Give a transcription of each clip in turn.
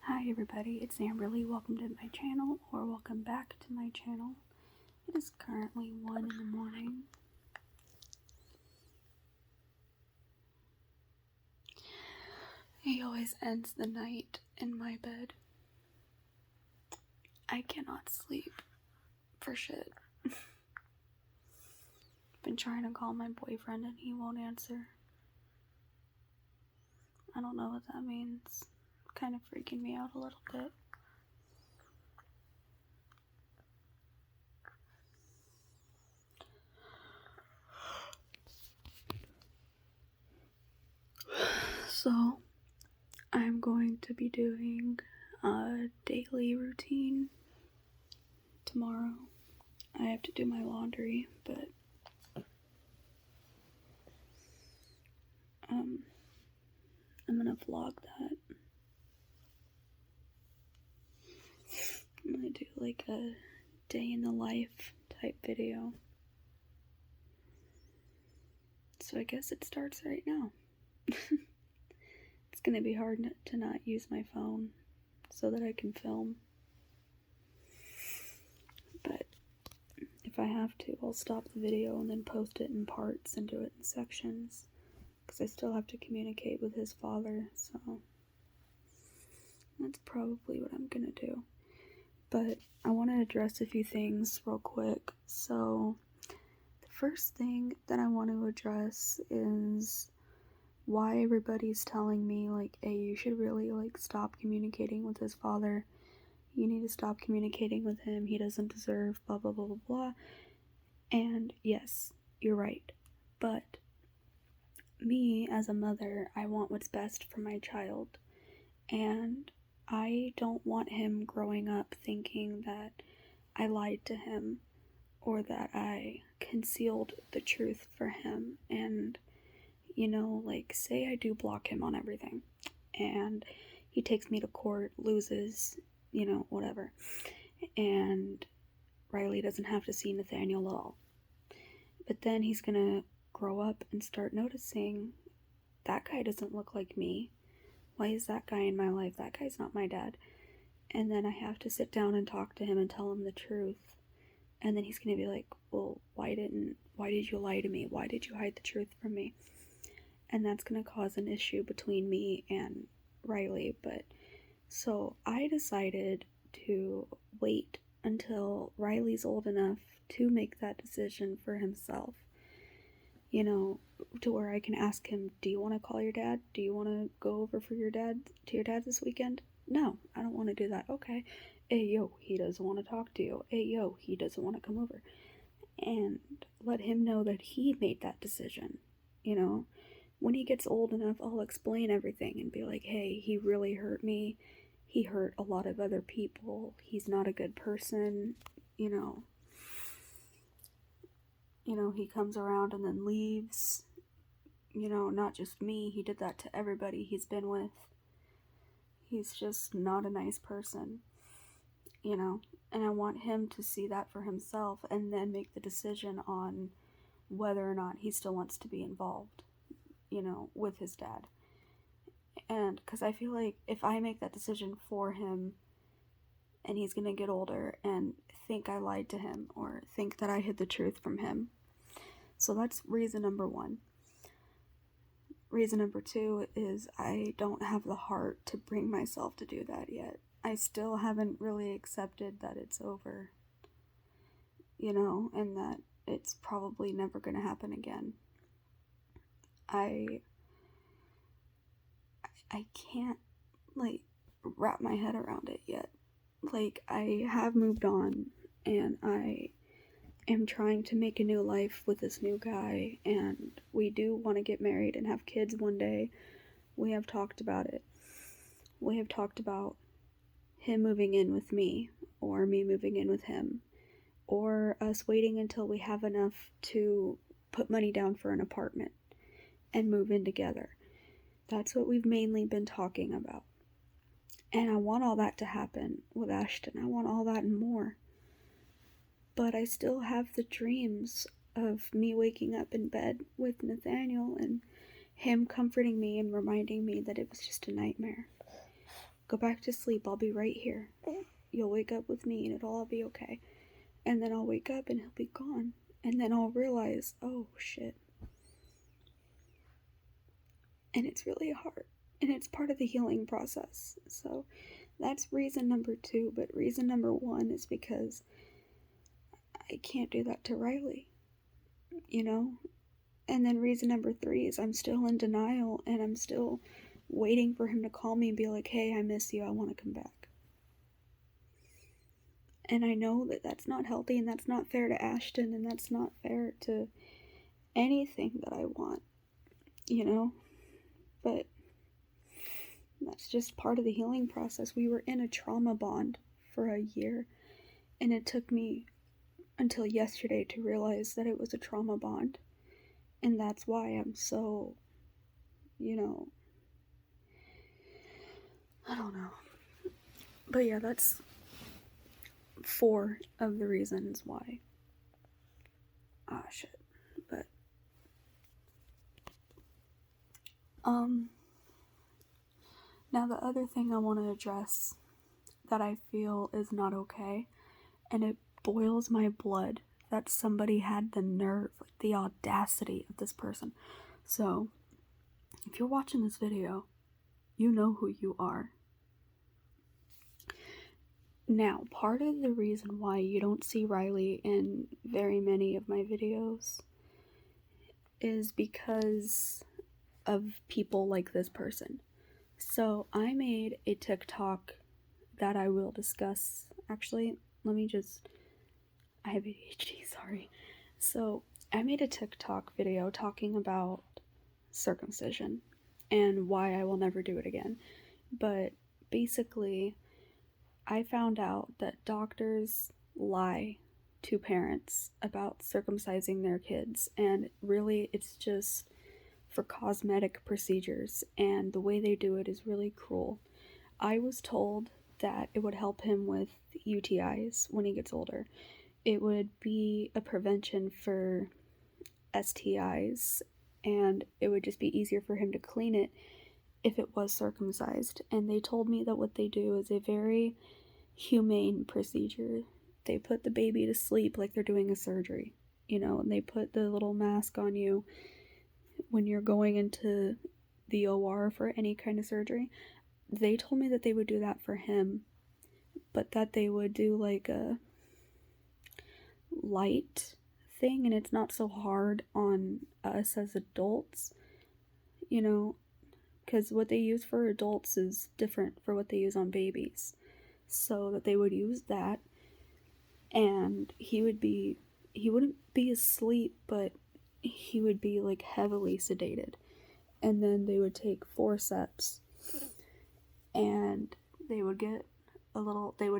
Hi everybody, it's Amberlee. Welcome to my channel, or welcome back to my channel. It is currently 1 in the morning. He always ends the night in my bed. I cannot sleep for shit. Been trying to call my boyfriend and he won't answer. I don't know what that means. Kind of freaking me out a little bit. So, I'm going to be doing a daily routine tomorrow. I have to do my laundry, but I'm gonna vlog that. I'm gonna do like a day in the life type video. So I guess it starts right now. It's gonna be hard to not use my phone so that I can film. But if I have to, I'll stop the video and then post it in parts and do it in sections. Because I still have to communicate with his father, so that's probably what I'm gonna do. But I want to address a few things real quick. So the first thing that I want to address is why everybody's telling me like, hey, you should really like stop communicating with his father. You need to stop communicating with him. He doesn't deserve blah blah blah blah blah. And yes, you're right. But me as a mother, I want what's best for my child. And I don't want him growing up thinking that I lied to him or that I concealed the truth for him. And, you know, like, say I do block him on everything and he takes me to court, loses, you know, whatever. And Riley doesn't have to see Nathaniel at all. But then he's gonna grow up and start noticing that guy doesn't look like me. Why is that guy in my life? That guy's not my dad. And then I have to sit down and talk to him and tell him the truth. And then he's gonna be like, well, why did you lie to me? Why did you hide the truth from me? And that's gonna cause an issue between me and Riley. But so I decided to wait until Riley's old enough to make that decision for himself. You know, to where I can ask him, do you want to call your dad? Do you want to go over to your dad this weekend? No, I don't want to do that. Okay. Hey, yo, he doesn't want to talk to you. Hey, yo, he doesn't want to come over. And let him know that he made that decision. You know, when he gets old enough, I'll explain everything and be like, hey, he really hurt me. He hurt a lot of other people. He's not a good person. You know, he comes around and then leaves. You know, not just me. He did that to everybody he's been with. He's just not a nice person. You know, and I want him to see that for himself and then make the decision on whether or not he still wants to be involved, you know, with his dad. And because I feel like if I make that decision for him and he's gonna get older and think I lied to him or think that I hid the truth from him. So that's reason number one. Reason number two is I don't have the heart to bring myself to do that yet. I still haven't really accepted that it's over, you know, and that it's probably never going to happen again. I can't, like, wrap my head around it yet. Like, I have moved on, and I am trying to make a new life with this new guy, and we do want to get married and have kids one day. We have talked about it. We have talked about him moving in with me, or me moving in with him, or us waiting until we have enough to put money down for an apartment and move in together. That's what we've mainly been talking about. And I want all that to happen with Ashton. I want all that and more. But I still have the dreams of me waking up in bed with Nathaniel and him comforting me and reminding me that it was just a nightmare. Go back to sleep. I'll be right here. You'll wake up with me and it'll all be okay. And then I'll wake up and he'll be gone. And then I'll realize, oh shit. And it's really hard. And it's part of the healing process. So that's reason number 2. But reason number 1 is because I can't do that to Riley. You know? And then reason number 3 is I'm still in denial and I'm still waiting for him to call me and be like, hey, I miss you. I want to come back. And I know that that's not healthy and that's not fair to Ashton and that's not fair to anything that I want, you know? But that's just part of the healing process. We were in a trauma bond for a year and it took me until yesterday to realize that it was a trauma bond. And that's why I'm so, you know, I don't know. But yeah, that's 4 of the reasons why. Shit. But now the other thing I want to address that I feel is not okay, and it boils my blood that somebody had the nerve, like the audacity of this person. So, if you're watching this video, you know who you are. Now, part of the reason why you don't see Riley in very many of my videos is because of people like this person. So, I made a TikTok that I will discuss. Actually, I have ADHD, sorry. So, I made a TikTok video talking about circumcision and why I will never do it again. But basically, I found out that doctors lie to parents about circumcising their kids, and really it's just for cosmetic procedures, and the way they do it is really cruel. I was told that it would help him with UTIs when he gets older. It would be a prevention for STIs, and it would just be easier for him to clean it if it was circumcised. And they told me that what they do is a very humane procedure. They put the baby to sleep like they're doing a surgery, you know, and they put the little mask on you when you're going into the OR for any kind of surgery. They told me that they would do that for him, but that they would do like a light thing and it's not so hard on us as adults, you know, because what they use for adults is different for what they use on babies. So that they would use that, and he wouldn't be asleep, but he would be like heavily sedated. And then they would take forceps and they would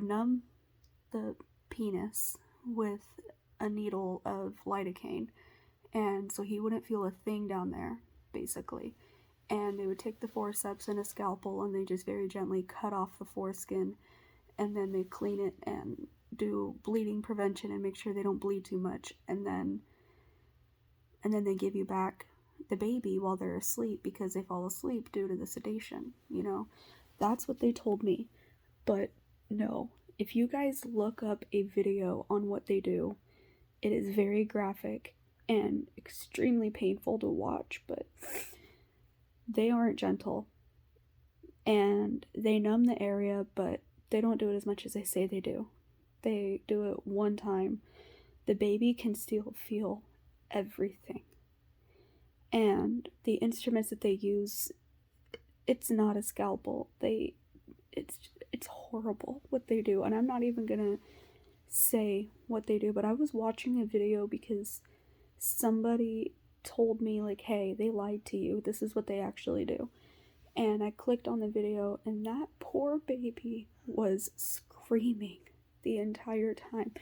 numb the penis with a needle of lidocaine, and so he wouldn't feel a thing down there, basically. And they would take the forceps and a scalpel and they just very gently cut off the foreskin, and then they clean it and do bleeding prevention and make sure they don't bleed too much, and then they give you back the baby while they're asleep because they fall asleep due to the sedation, you know. That's what they told me. But no, if you guys look up a video on what they do, it is very graphic and extremely painful to watch, but they aren't gentle. And they numb the area, but they don't do it as much as they say they do. They do it one time. The baby can still feel everything. And the instruments that they use, it's not a scalpel. It's horrible what they do. And I'm not even gonna say what they do, but I was watching a video because somebody told me, like, hey, they lied to you. This is what they actually do. And I clicked on the video, and that poor baby was screaming the entire time.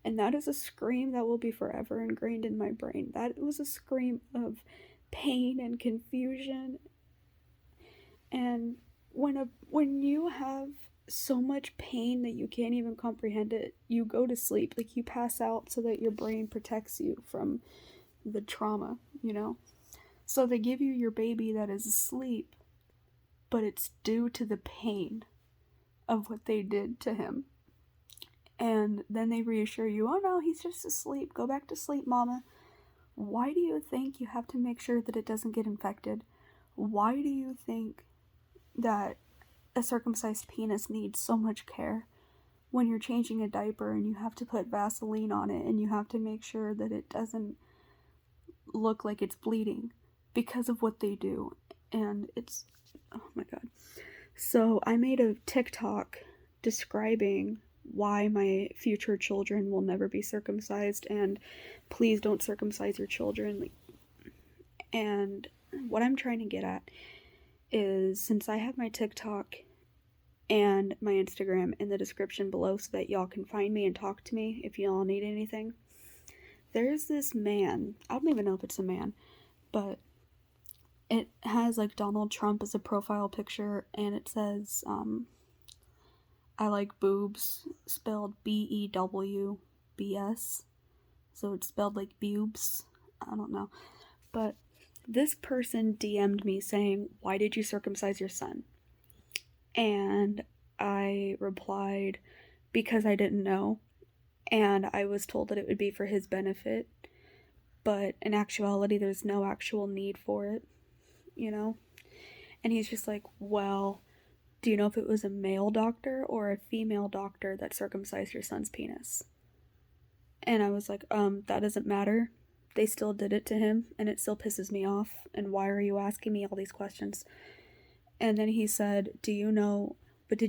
And that is a scream that will be forever ingrained in my brain. That was a scream of pain and confusion. And when you have so much pain that you can't even comprehend it, you go to sleep. Like, you pass out so that your brain protects you from the trauma, you know? So they give you your baby that is asleep, but it's due to the pain. of what they did to him. And then they reassure you, oh no, he's just asleep. Go back to sleep, mama. Why do you think you have to make sure that it doesn't get infected? Why do you think that a circumcised penis needs so much care when you're changing a diaper and you have to put Vaseline on it and you have to make sure that it doesn't look like it's bleeding because of what they do? And it's, oh my god. So I made a TikTok describing why my future children will never be circumcised, and please don't circumcise your children. And what I'm trying to get at is, since I have my TikTok and my Instagram in the description below so that y'all can find me and talk to me if y'all need anything, there's this man, I don't even know if it's a man, but it has like Donald Trump as a profile picture, and it says, I like boobs, spelled BEWBS. So it's spelled like boobs. I don't know. But this person DM'd me saying, why did you circumcise your son? And I replied, because I didn't know. And I was told that it would be for his benefit. But in actuality, there's no actual need for it, you know? And he's just like, well, do you know if it was a male doctor or a female doctor that circumcised your son's penis? And I was like, that doesn't matter. They still did it to him, and it still pisses me off. And why are you asking me all these questions? And then he said, did you know that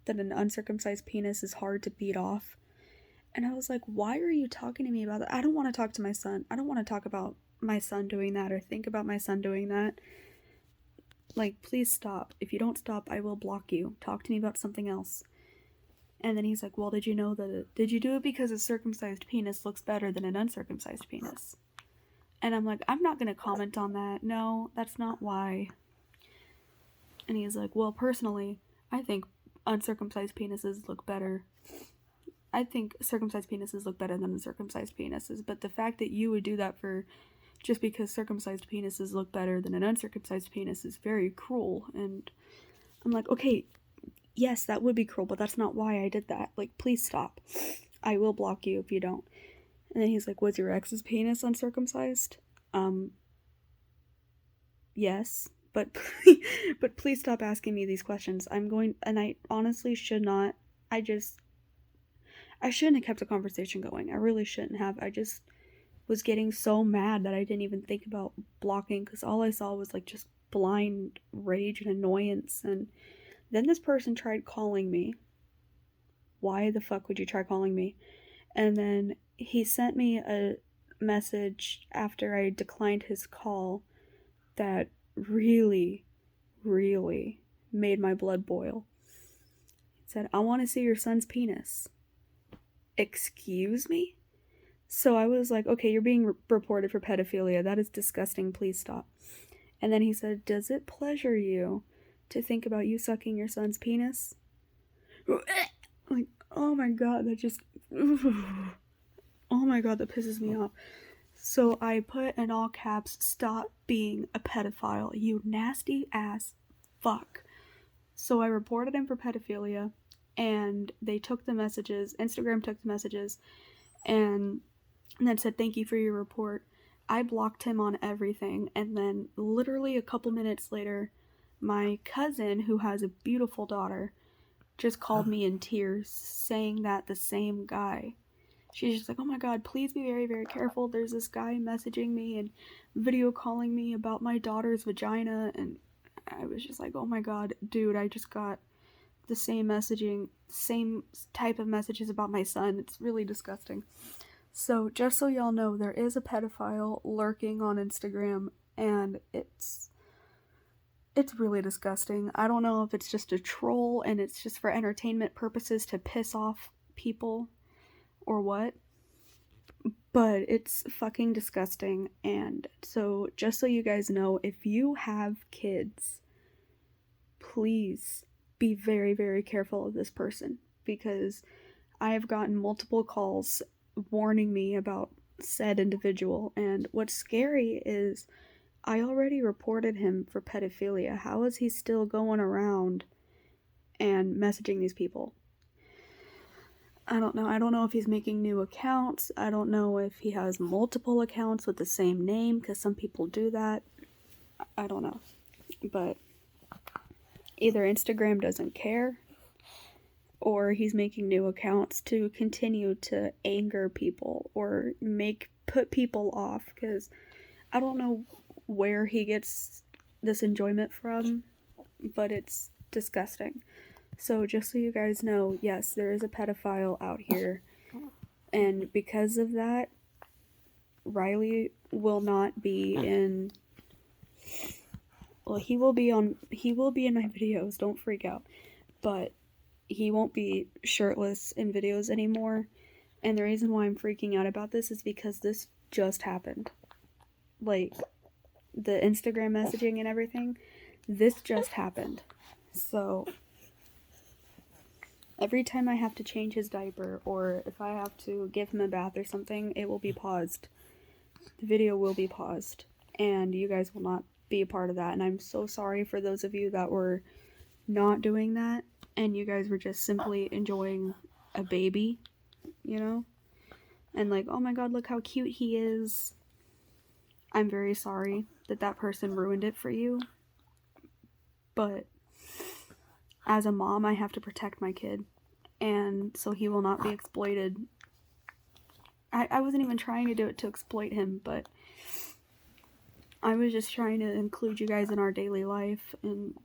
an uncircumcised penis is hard to beat off? And I was like, why are you talking to me about that? I don't want to talk to my son. I don't want to talk about my son doing that or think about my son doing that. Like, please stop. If you don't stop, I will block you. Talk to me about something else. And then he's like, well, did you do it because a circumcised penis looks better than an uncircumcised penis? And I'm like, I'm not going to comment on that. No, that's not why. And he's like, well, personally, I think uncircumcised penises look better. I think circumcised penises look better than uncircumcised penises. But the fact that you would do that for just because circumcised penises look better than an uncircumcised penis is very cruel. And I'm like, okay, yes, that would be cruel, but that's not why I did that. Like, please stop. I will block you if you don't. And then he's like, was your ex's penis uncircumcised? Yes, but please stop asking me these questions. And I honestly should not. I shouldn't have kept the conversation going. I really shouldn't have. I just was getting so mad that I didn't even think about blocking, because all I saw was like just blind rage and annoyance. And then this person tried calling me. Why the fuck would you try calling me? And then he sent me a message after I declined his call that really, really made my blood boil. He said, I want to see your son's penis. Excuse me? So I was like, okay, you're being reported for pedophilia. That is disgusting. Please stop. And then he said, does it pleasure you to think about you sucking your son's penis? Like, oh my god, that just... oh my god, that pisses me off. So I put in all caps, stop being a pedophile, you nasty ass fuck. So I reported him for pedophilia, and they took the messages, Instagram took the messages, and then said, thank you for your report. I blocked him on everything, and then literally a couple minutes later, my cousin, who has a beautiful daughter, just called me in tears, saying that the same guy. She's just like, oh my god, please be very, very careful. There's this guy messaging me and video calling me about my daughter's vagina. And I was just like, oh my god, dude, I just got the same messaging, same type of messages about my son. It's really disgusting. So, just so y'all know, there is a pedophile lurking on Instagram, and it's really disgusting. I don't know if it's just a troll and it's just for entertainment purposes to piss off people or what, but it's fucking disgusting. And so, just so you guys know, if you have kids, please be very, very careful of this person, because I have gotten multiple calls warning me about said individual, and what's scary is I already reported him for pedophilia. How is he still going around and messaging these people. I don't know. I don't know if he's making new accounts. I don't know if he has multiple accounts with the same name, because some people do that. I don't know. But either Instagram doesn't care, or he's making new accounts to continue to anger people or put people off, because I don't know where he gets this enjoyment from, but it's disgusting. So just so you guys know, yes, there is a pedophile out here, and because of that, Riley will not be in, well, he will be in my videos, don't freak out, but he won't be shirtless in videos anymore. And the reason why I'm freaking out about this is because this just happened. Like, the Instagram messaging and everything, this just happened. So every time I have to change his diaper, or if I have to give him a bath or something, it will be paused. The video will be paused, and you guys will not be a part of that. And I'm so sorry for those of you that were not doing that, and you guys were just simply enjoying a baby, you know? And like, oh my god, look how cute he is. I'm very sorry that that person ruined it for you. But as a mom, I have to protect my kid, and so he will not be exploited. I wasn't even trying to do it to exploit him, but I was just trying to include you guys in our daily life, and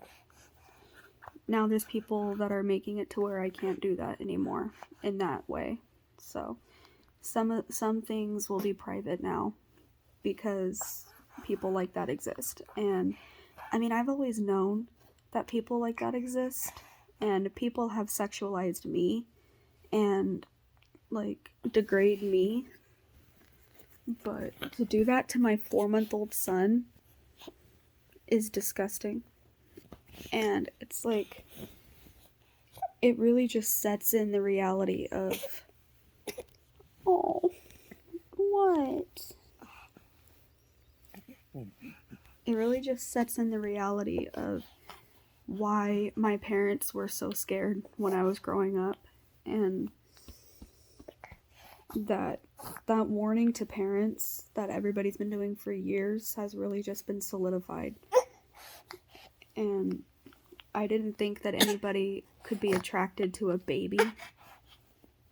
now there's people that are making it to where I can't do that anymore in that way. So some things will be private now because people like that exist. And I mean, I've always known that people like that exist, and people have sexualized me and like degrade me, but to do that to my 4-month-old son is disgusting. And it's like, it really just sets in the reality of, oh, what? It really just sets in the reality of why my parents were so scared when I was growing up, and that warning to parents that everybody's been doing for years has really just been solidified. And I didn't think that anybody could be attracted to a baby,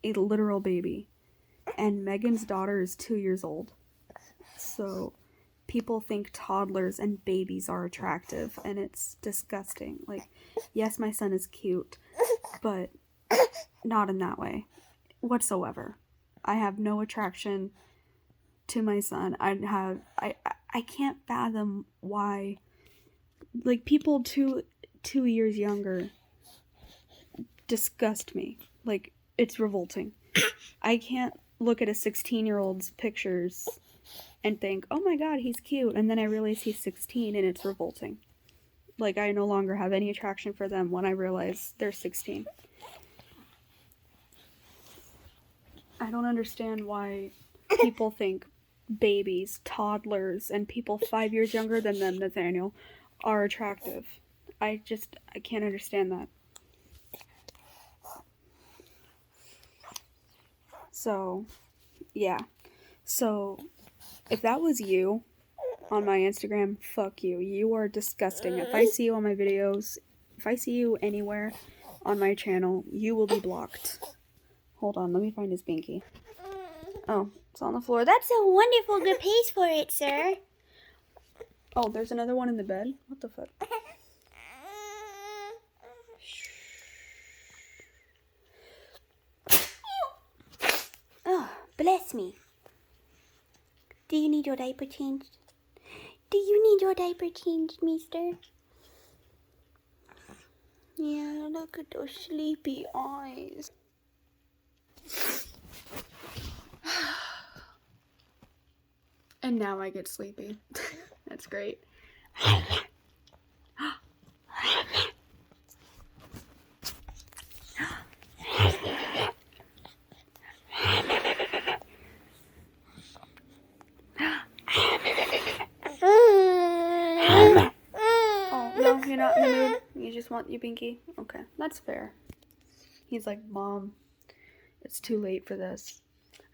a literal baby. And Megan's daughter is 2 years old. So people think toddlers and babies are attractive, and it's disgusting. Like, yes, my son is cute, but not in that way whatsoever. I have no attraction to my son. I can't fathom why, like, people two years younger disgust me. Like, it's revolting. I can't look at a 16-year-old's pictures and think, oh my god, he's cute, and then I realize he's 16 and it's revolting. Like, I no longer have any attraction for them when I realize they're 16. I don't understand why people think babies, toddlers, and people 5 years younger than them, Nathaniel, are attractive. I can't understand that. So, yeah. So, if that was you on my Instagram, fuck you. You are disgusting. If I see you on my videos, if I see you anywhere on my channel, you will be blocked. Hold on, let me find his binky. Oh, it's on the floor. That's a wonderful good place for it, sir. Oh, there's another one in the bed? What the fuck? Oh, bless me. Do you need your diaper changed? Do you need your diaper changed, mister? Yeah, look at those sleepy eyes. And now I get sleepy. That's great. Oh, no, you're not in the mood. You just just want you, Binky? Okay, that's fair. He's like, Mom, it's too late for this.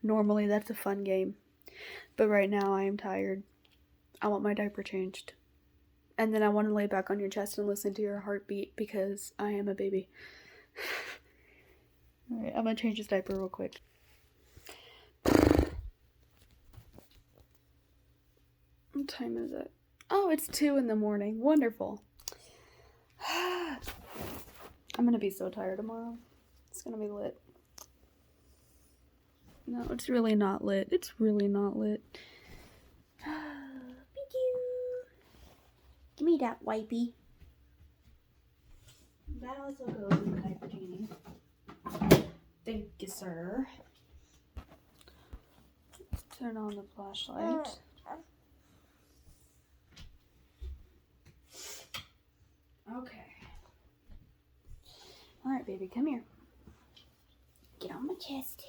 Normally that's a fun game, but right now I am tired. I want my diaper changed. And then I want to lay back on your chest and listen to your heartbeat because I am a baby. Alright, I'm gonna change his diaper real quick. What time is it? Oh, it's 2 in the morning. Wonderful. I'm gonna be so tired tomorrow. It's gonna be lit. No, it's really not lit. It's really not lit. Give me that wipey. That also goes in the diaper genie. Thank you, sir. Let's turn on the flashlight. Okay. Alright, baby, come here. Get on my chest.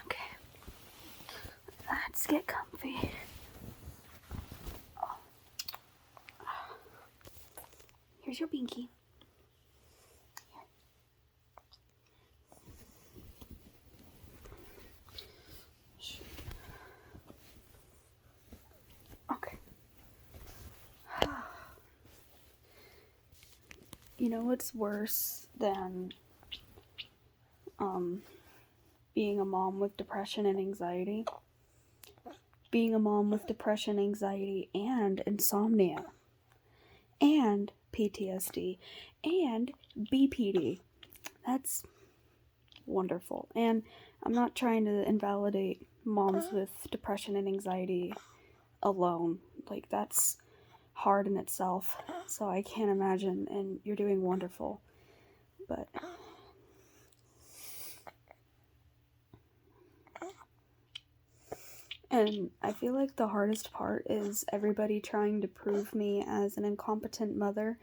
Okay. Let's get comfy. Here's your binky. Okay. You know what's worse than being a mom with depression and anxiety? Being a mom with depression, anxiety, and insomnia, and PTSD, and BPD. That's wonderful. And I'm not trying to invalidate moms with depression and anxiety alone. Like, that's hard in itself. So I can't imagine, and you're doing wonderful. But and I feel like the hardest part is everybody trying to prove me as an incompetent mother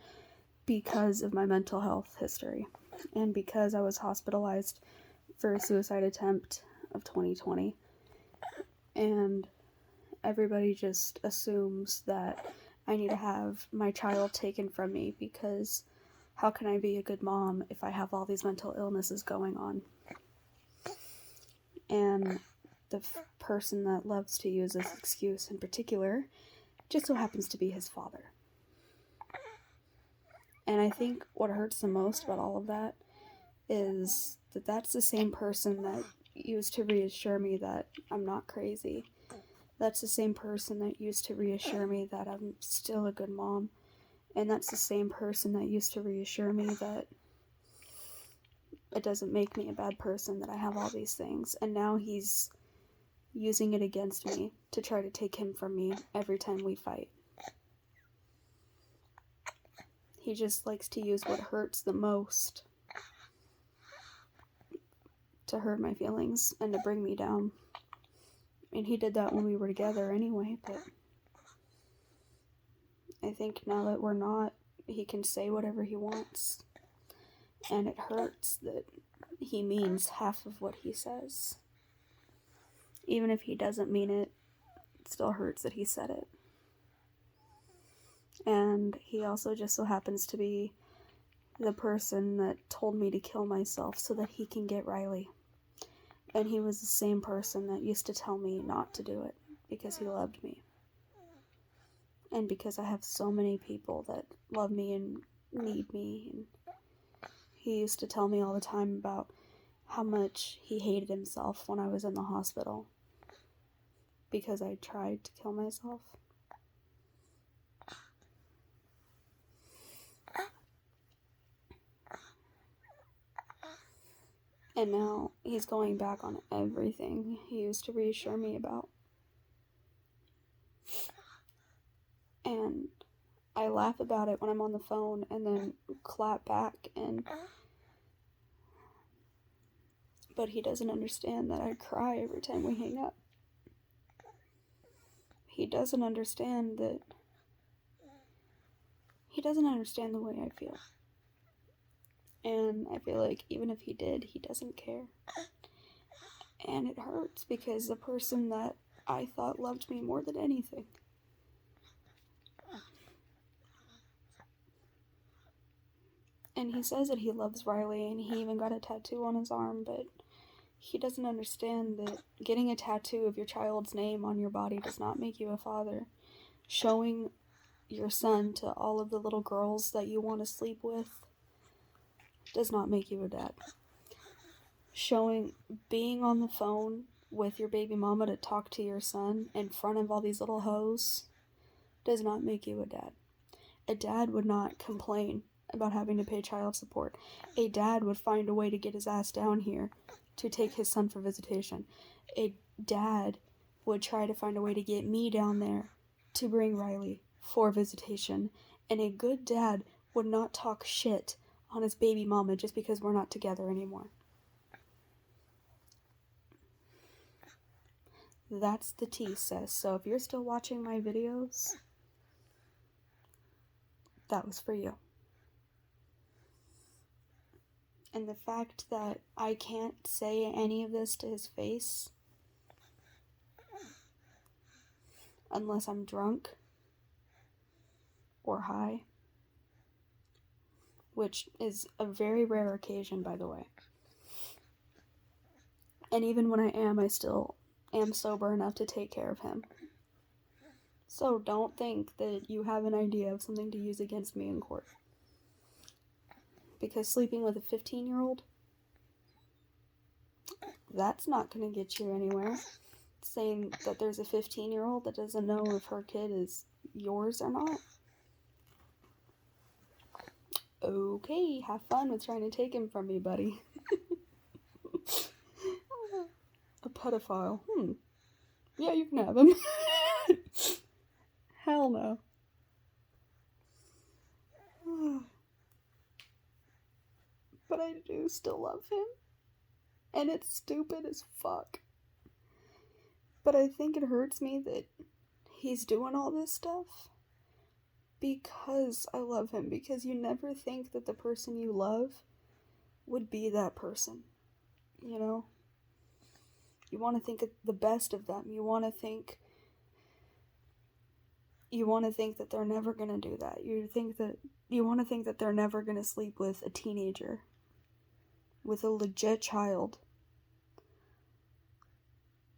because of my mental health history and because I was hospitalized for a suicide attempt of 2020. And everybody just assumes that I need to have my child taken from me because how can I be a good mom if I have all these mental illnesses going on? And the person that loves to use this excuse in particular just so happens to be his father. And I think what hurts the most about all of that is that that's the same person that used to reassure me that I'm not crazy. That's the same person that used to reassure me that I'm still a good mom. And that's the same person that used to reassure me that it doesn't make me a bad person, that I have all these things. And now he's using it against me to try to take him from me every time we fight. He just likes to use what hurts the most to hurt my feelings and to bring me down. And he did that when we were together anyway, but I think now that we're not, he can say whatever he wants. And it hurts that he means half of what he says. Even if he doesn't mean it, it still hurts that he said it. And he also just so happens to be the person that told me to kill myself so that he can get Riley. And he was the same person that used to tell me not to do it because he loved me. And because I have so many people that love me and need me. And he used to tell me all the time about how much he hated himself when I was in the hospital because I tried to kill myself. And now he's going back on everything he used to reassure me about. And I laugh about it when I'm on the phone and then clap back, but he doesn't understand that I cry every time we hang up. He doesn't understand the way I feel. And I feel like even if he did, he doesn't care. And it hurts because the person that I thought loved me more than anything. And he says that he loves Riley, and he even got a tattoo on his arm, but he doesn't understand that getting a tattoo of your child's name on your body does not make you a father. Showing your son to all of the little girls that you want to sleep with does not make you a dad. Being on the phone with your baby mama to talk to your son in front of all these little hoes does not make you a dad. A dad would not complain about having to pay child support. A dad would find a way to get his ass down here to take his son for visitation. A dad would try to find a way to get me down there to bring Riley for visitation. And a good dad would not talk shit on his baby mama just because we're not together anymore. That's the tea, sis. So if you're still watching my videos, that was for you. And the fact that I can't say any of this to his face unless I'm drunk or high, which is a very rare occasion, by the way. And even when I still am sober enough to take care of him. So don't think that you have an idea of something to use against me in court. Because sleeping with a 15-year-old, that's not going to get you anywhere. Saying that there's a 15-year-old that doesn't know if her kid is yours or not. Okay, have fun with trying to take him from me, buddy. A pedophile. Yeah, you can have him. Hell no. But I do still love him. And it's stupid as fuck. But I think it hurts me that he's doing all this stuff because I love him. Because you never think that the person you love would be that person. You know? You want to think of the best of them. You want to think that they're never going to do that. You want to think that they're never going to sleep with a teenager. With a legit child.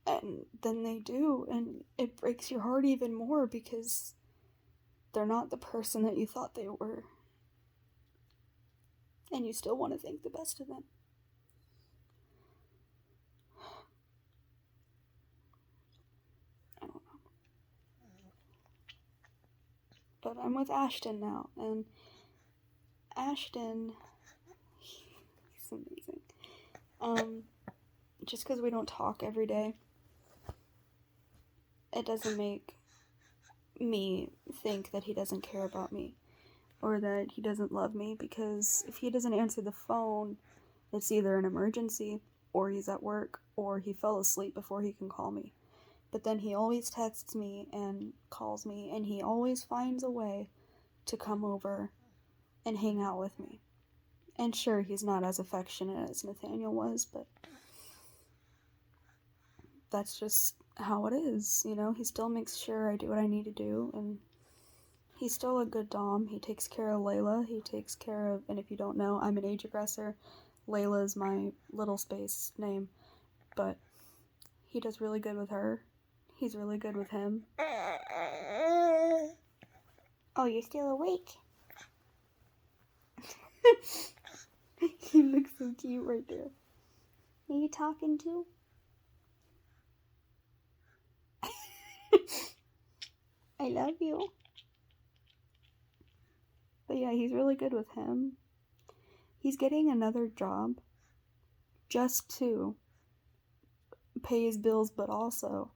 And then they do, and it breaks your heart even more because they're not the person that you thought they were. And you still want to think the best of them. I don't know. But I'm with Ashton now, and Ashton, he's amazing. Just because we don't talk every day, it doesn't make me think that he doesn't care about me or that he doesn't love me, because if he doesn't answer the phone, it's either an emergency or he's at work or he fell asleep before he can call me. But then he always texts me and calls me, and he always finds a way to come over and hang out with me. And sure, he's not as affectionate as Nathaniel was, but that's just how it is, you know? He still makes sure I do what I need to do, and he's still a good dom. He takes care of Layla. He takes care of, and if you don't know, I'm an age aggressor. Layla is my little space name, but he does really good with her. He's really good with him. Oh, you're still awake? He looks so cute right there. Are you talking to? I love you. But yeah, he's really good with him. He's getting another job just to pay his bills, but also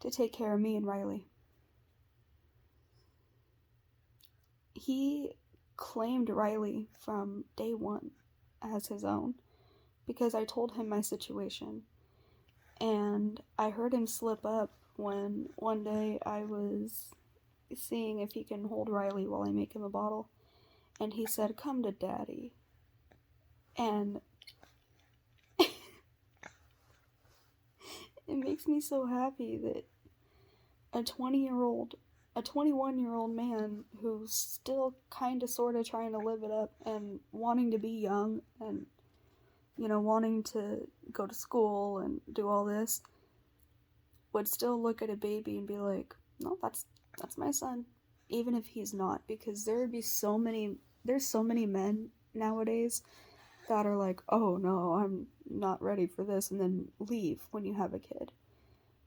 to take care of me and Riley. He claimed Riley from day one as his own because I told him my situation. And I heard him slip up when one day I was seeing if he can hold Riley while I make him a bottle. And he said, "Come to Daddy." And it makes me so happy that a 21-year-old man who's still kind of sort of trying to live it up and wanting to be young and, wanting to go to school and do all this, would still look at a baby and be like, no, that's my son, even if he's not, because there's so many men nowadays that are like, oh no, I'm not ready for this, and then leave when you have a kid.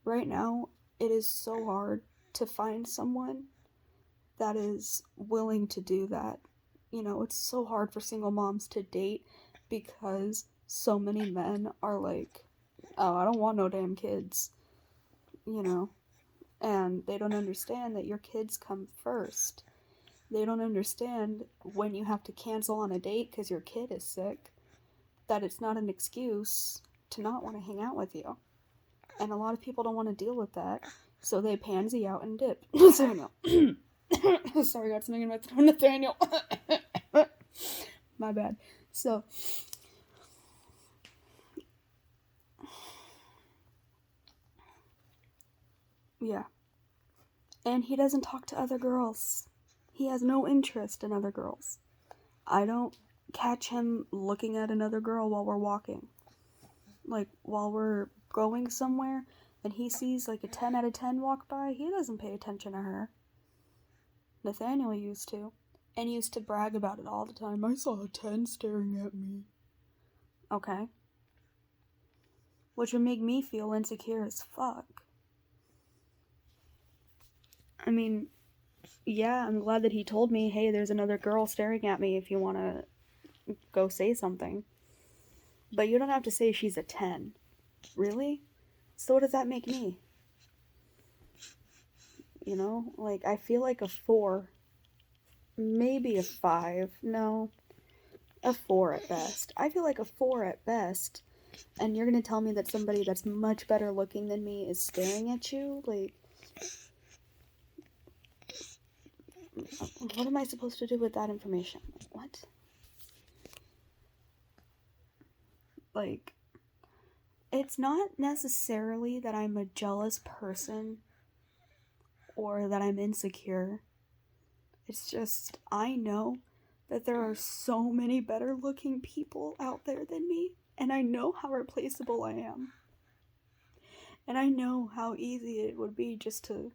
Right now, it is so hard to find someone that is willing to do that. It's so hard for single moms to date because so many men are like, oh, I don't want no damn kids, and they don't understand that your kids come first. They don't understand when you have to cancel on a date because your kid is sick, that it's not an excuse to not want to hang out with you. And a lot of people don't want to deal with that, so they pansy out and dip. Nathaniel. Sorry, got something in my throat. Nathaniel. My bad. So, yeah. And he doesn't talk to other girls. He has no interest in other girls. I don't catch him looking at another girl while we're walking. Like, while we're going somewhere and he sees like a 10 out of 10 walk by, he doesn't pay attention to her. Nathaniel used to. And used to brag about it all the time. I saw a 10 staring at me. Okay. Which would make me feel insecure as fuck. I mean, yeah, I'm glad that he told me, hey, there's another girl staring at me if you want to go say something. But you don't have to say she's a 10. Really? So what does that make me? Like, I feel like a 4. Maybe a 5. No. A 4 at best. I feel like a 4 at best. And you're gonna tell me that somebody that's much better looking than me is staring at you? Like, what am I supposed to do with that information? What? Like, it's not necessarily that I'm a jealous person or that I'm insecure. It's just, I know that there are so many better looking people out there than me, and I know how replaceable I am. And I know how easy it would be just to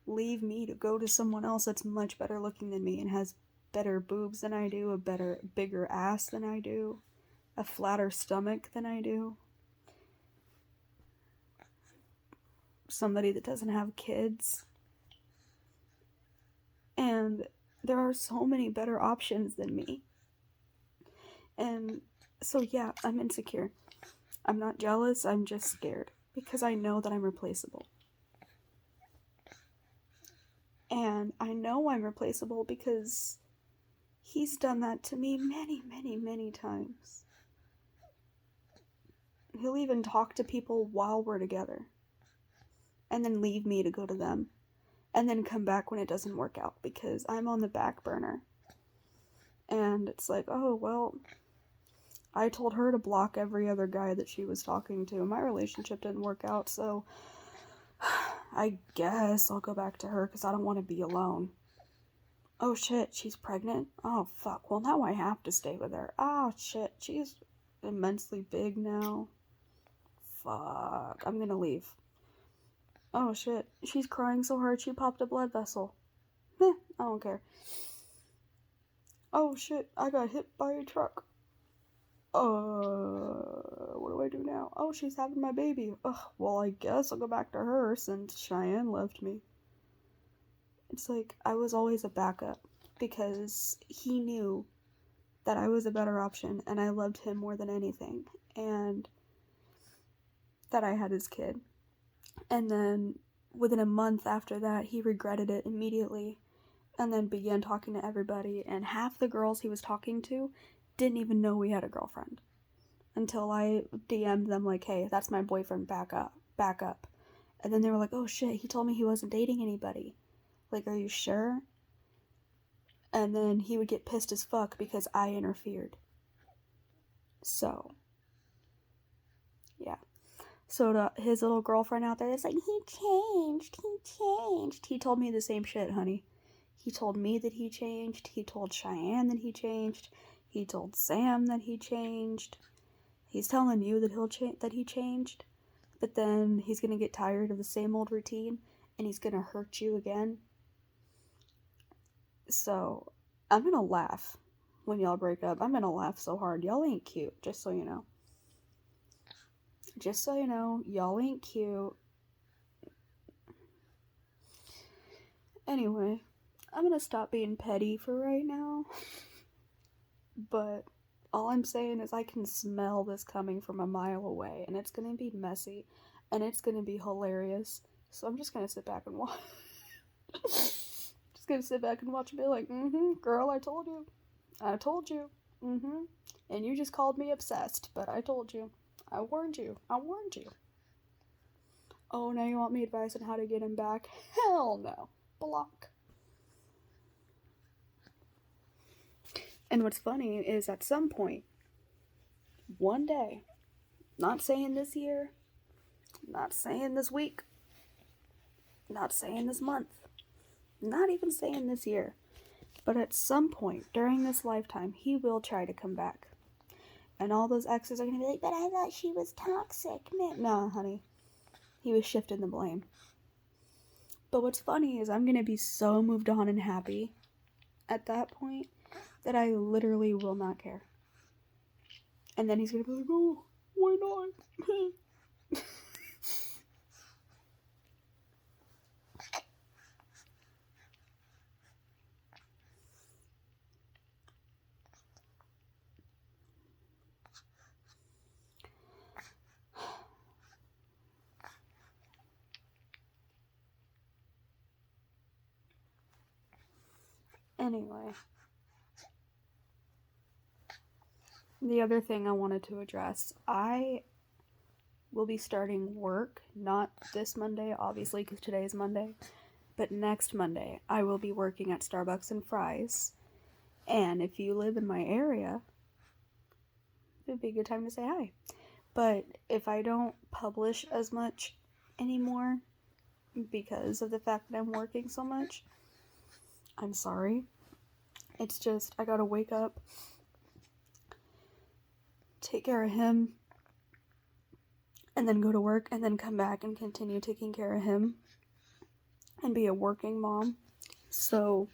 leave me to go to someone else that's much better looking than me and has better boobs than I do, bigger ass than I do, a flatter stomach than I do. Somebody that doesn't have kids. And there are so many better options than me. And so yeah, I'm insecure. I'm not jealous, I'm just scared. Because I know that I'm replaceable. And I know I'm replaceable because he's done that to me many, many, many times. He'll even talk to people while we're together. And then leave me to go to them. And then come back when it doesn't work out because I'm on the back burner. And it's like, oh, well, I told her to block every other guy that she was talking to. My relationship didn't work out, so I guess I'll go back to her because I don't want to be alone. Oh shit, she's pregnant? Oh fuck, well now I have to stay with her. Oh shit, she's immensely big now. Fuck, I'm gonna leave. Oh shit, she's crying so hard she popped a blood vessel. Meh, I don't care. Oh shit, I got hit by a truck. What do I do now? Oh, she's having my baby. Ugh, well, I guess I'll go back to her since Cheyenne left me. It's like, I was always a backup because he knew that I was a better option and I loved him more than anything and that I had his kid. And then within a month after that, he regretted it immediately and then began talking to everybody, and half the girls he was talking to didn't even know we had a girlfriend until I DM'd them like, hey, that's my boyfriend, back up. And then they were like, oh shit, he told me he wasn't dating anybody. Like, are you sure? And then he would get pissed as fuck because I interfered. So, yeah. So to his little girlfriend out there that's like, he changed. He told me the same shit, honey. He told me that he changed. He told Cheyenne that he changed. He told Sam that he changed. He's telling you that that he changed. But then he's gonna get tired of the same old routine and he's gonna hurt you again. So I'm gonna laugh when y'all break up. I'm gonna laugh so hard. Y'all ain't cute, just so you know. Just so you know, y'all ain't cute. Anyway, I'm gonna stop being petty for right now. But all I'm saying is I can smell this coming from a mile away, and it's gonna be messy, and it's gonna be hilarious. So I'm just gonna sit back and watch. Just gonna sit back and watch and be like, girl, I told you. And you just called me obsessed, but I told you. I warned you. Oh, now you want me advice on how to get him back? Hell no. Block. And what's funny is at some point, one day, not saying this year, not saying this week, not saying this month, not even saying this year, but at some point during this lifetime, he will try to come back. And all those exes are going to be like, but I thought she was toxic, man. Nah, honey. He was shifting the blame. But what's funny is I'm going to be so moved on and happy at that point that I literally will not care. And then he's going to be like, oh, why not? Anyway, the other thing I wanted to address, I will be starting work, not this Monday, obviously, because today is Monday, but next Monday, I will be working at Starbucks and Fries. And if you live in my area, it would be a good time to say hi. But if I don't publish as much anymore because of the fact that I'm working so much, I'm sorry. It's just, I gotta wake up, take care of him, and then go to work, and then come back and continue taking care of him, and be a working mom. So,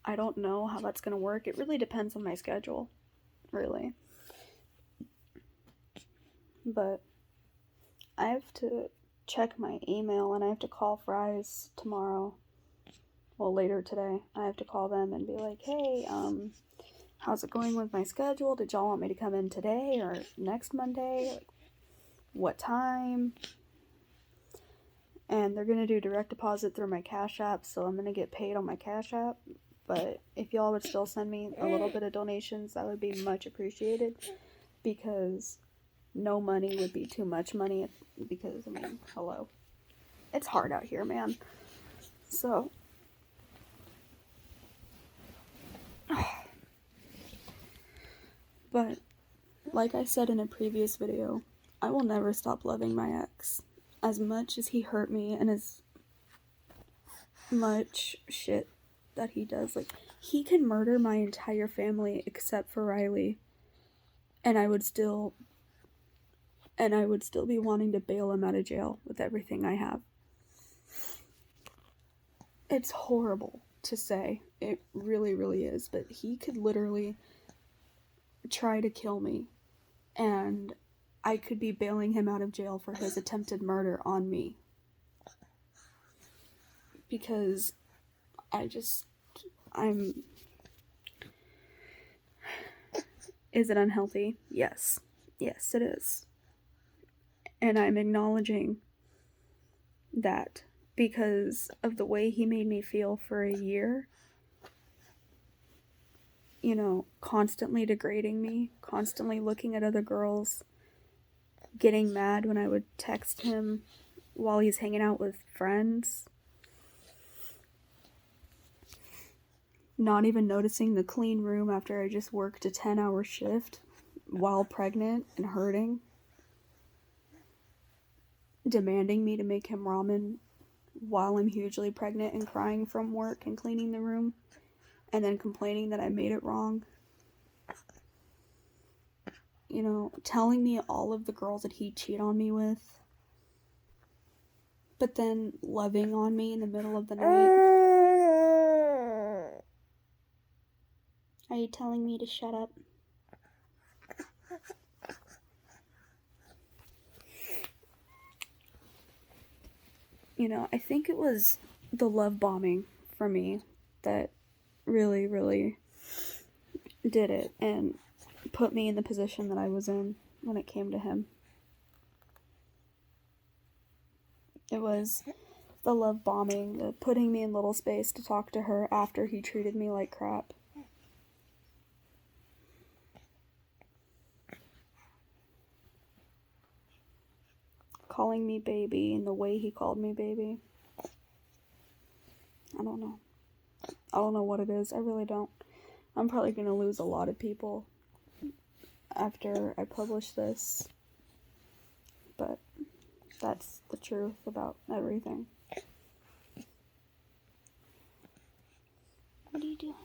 I don't know how that's gonna work. It really depends on my schedule, really. But I have to check my email, and I have to call Fry's tomorrow. Well, later today. I have to call them and be like, hey, how's it going with my schedule? Did y'all want me to come in today or next Monday? Like, what time? And they're going to do direct deposit through my Cash App, so I'm going to get paid on my Cash App. But if y'all would still send me a little bit of donations, that would be much appreciated, because no money would be too much money, because, I mean, hello. It's hard out here, man. So, but, like I said in a previous video, I will never stop loving my ex. As much as he hurt me and as much shit that he does, like, he can murder my entire family except for Riley, and I would still be wanting to bail him out of jail with everything I have. It's horrible to say. It really, really is. But he could literally try to kill me, and I could be bailing him out of jail for his attempted murder on me. Because Is it unhealthy? Yes. Yes, it is. And I'm acknowledging that because of the way he made me feel for a year. You know, constantly degrading me, constantly looking at other girls, getting mad when I would text him while he's hanging out with friends, not even noticing the clean room after I just worked a 10-hour shift while pregnant and hurting. demanding me to make him ramen while I'm hugely pregnant and crying from work and cleaning the room, and then complaining that I made it wrong. You know, telling me all of the girls that he'd cheat on me with, but then loving on me in the middle of the night. Are you telling me to shut up? You know, I think it was the love bombing for me that really, really did it and put me in the position that I was in when it came to him. It was the love bombing, the putting me in little space to talk to her after he treated me like crap. Calling me baby and the way he called me baby. I don't know. I don't know what it is. I really don't. I'm probably going to lose a lot of people after I publish this. But that's the truth about everything. What are you doing?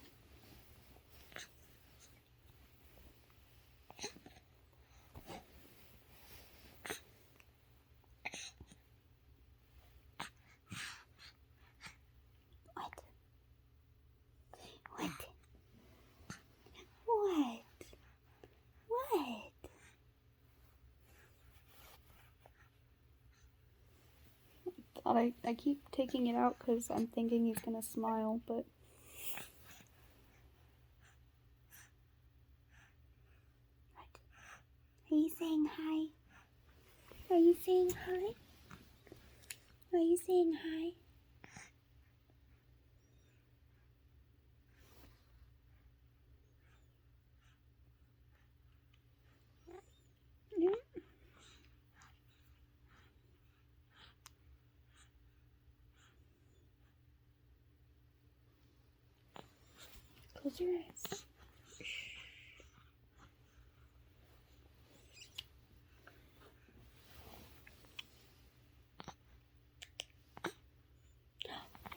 I keep taking it out because I'm thinking he's gonna smile, but... Are you saying hi? Are you saying hi? Are you saying hi? Close your eyes.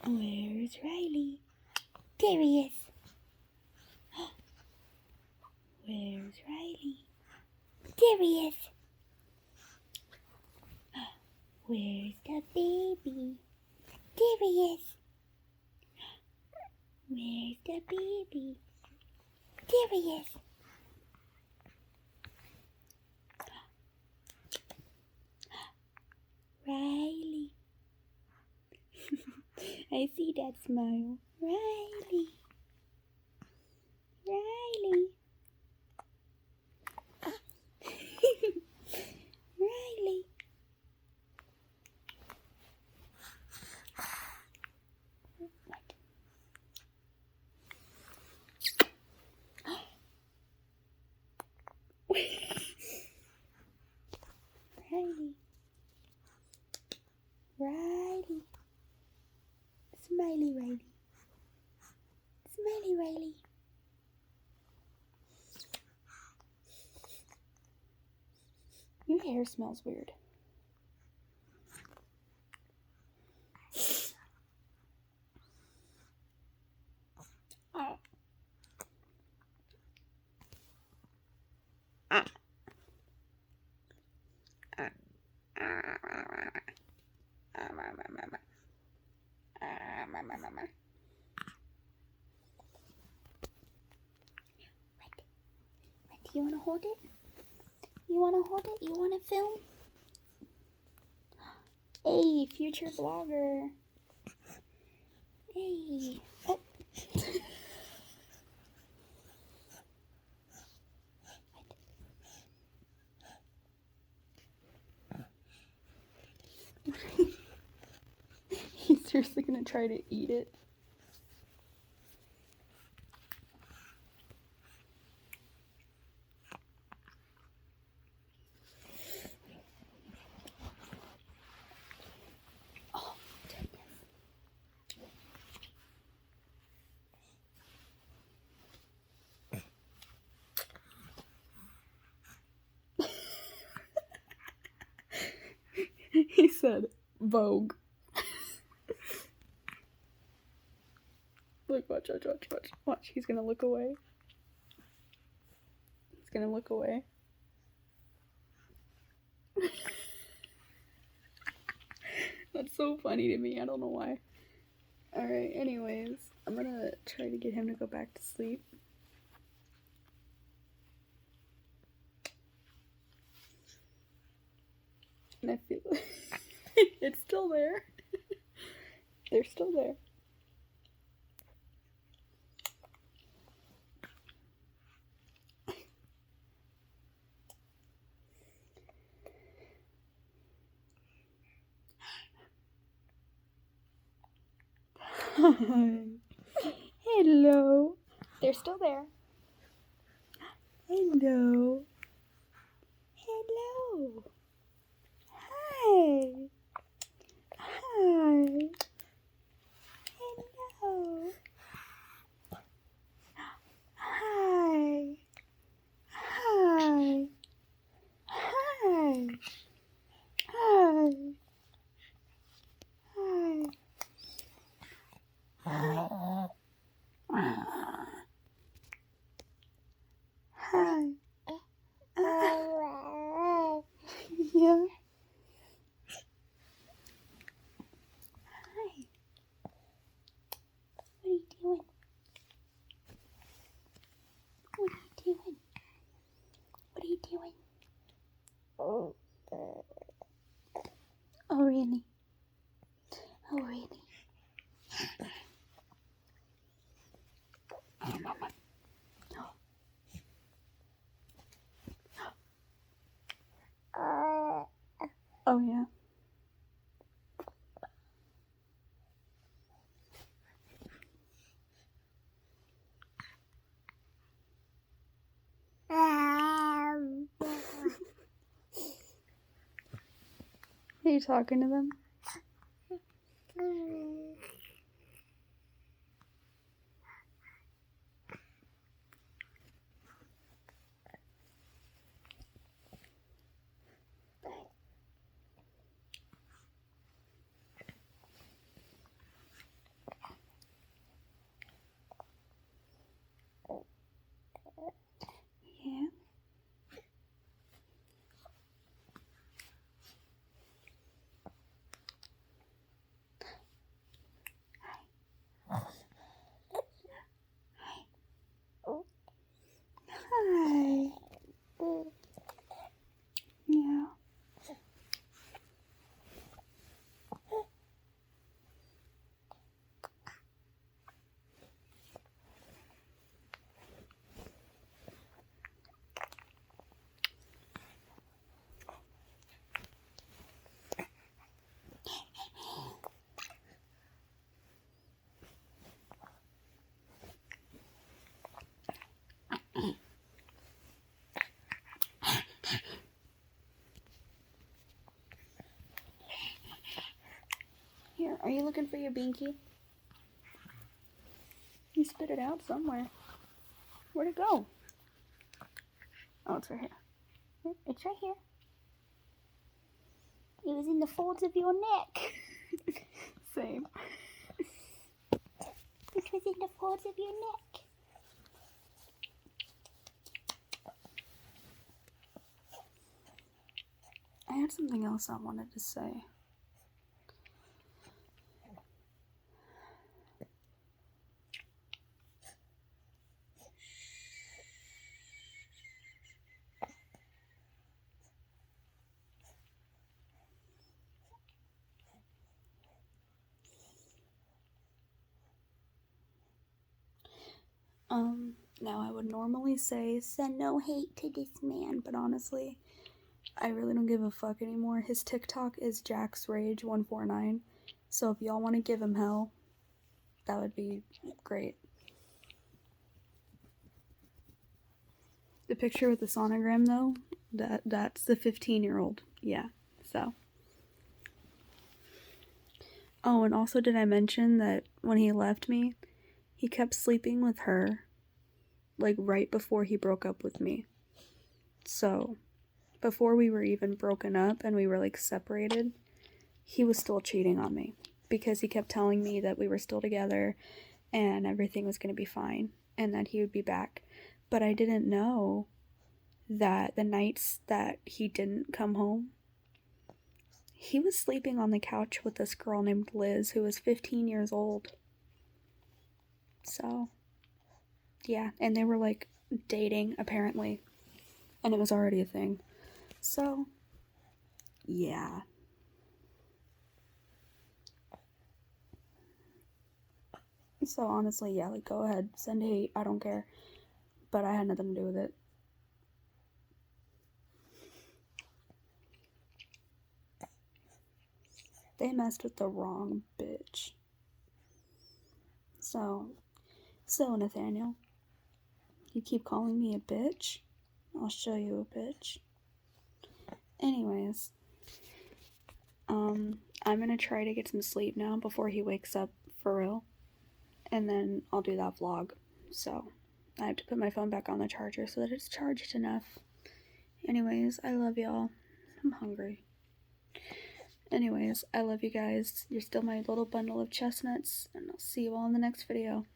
Where's Riley? There he is. Where's Riley? There he is. Where's the baby? There he is. Where's the baby? There he is. Riley. I see that smile. Riley. Riley. Riley. Riley. Riley. Smiley Riley. Smiley Riley. Your hair smells weird. Do you want to hold it? You want to hold it? You want to film? Hey, future vlogger. Hey. Oh. He's seriously gonna try to eat it. Oh, He's said Vogue. Look, watch. Watch, he's gonna look away. He's gonna look away. That's so funny to me, I don't know why. Alright, anyways, I'm gonna try to get him to go back to sleep. And I feel it's still there. They're still there. Hello. They're still there. Hello. Hello. Hi. Hi. Hello. Hi. Hi. Hi. Hi. Hi. Hi. Yeah. Hi. What are you doing? What are you doing? What are you doing? Oh, really? Oh, really? Oh, yeah. Are you talking to them? Yeah. Hi. Yeah. Here, are you looking for your binky? You spit it out somewhere. Where'd it go? Oh, it's right here. It's right here. It was in the folds of your neck. Same. It was in the folds of your neck. I had something else I wanted to say. Now I would normally say send no hate to this man, but honestly, I really don't give a fuck anymore. His TikTok is JaxRage149, so if y'all want to give him hell, that would be great. The picture with the sonogram, though, that's the 15-year-old. Yeah, so. Oh, and also did I mention that when he left me, he kept sleeping with her, like, right before he broke up with me. So, before we were even broken up and we were, like, separated, he was still cheating on me because he kept telling me that we were still together and everything was going to be fine and that he would be back. But I didn't know that the nights that he didn't come home, he was sleeping on the couch with this girl named Liz who was 15 years old. So, yeah, and they were like dating apparently, and it was already a thing. So, yeah. So honestly, yeah, like go ahead, send hate, I don't care. But I had nothing to do with it. They messed with the wrong bitch. So Nathaniel, you keep calling me a bitch? I'll show you a bitch. Anyways, I'm gonna try to get some sleep now before he wakes up for real. And then I'll do that vlog. So I have to put my phone back on the charger so that it's charged enough. Anyways, I love y'all. I'm hungry. Anyways, I love you guys. You're still my little bundle of chestnuts, and I'll see you all in the next video.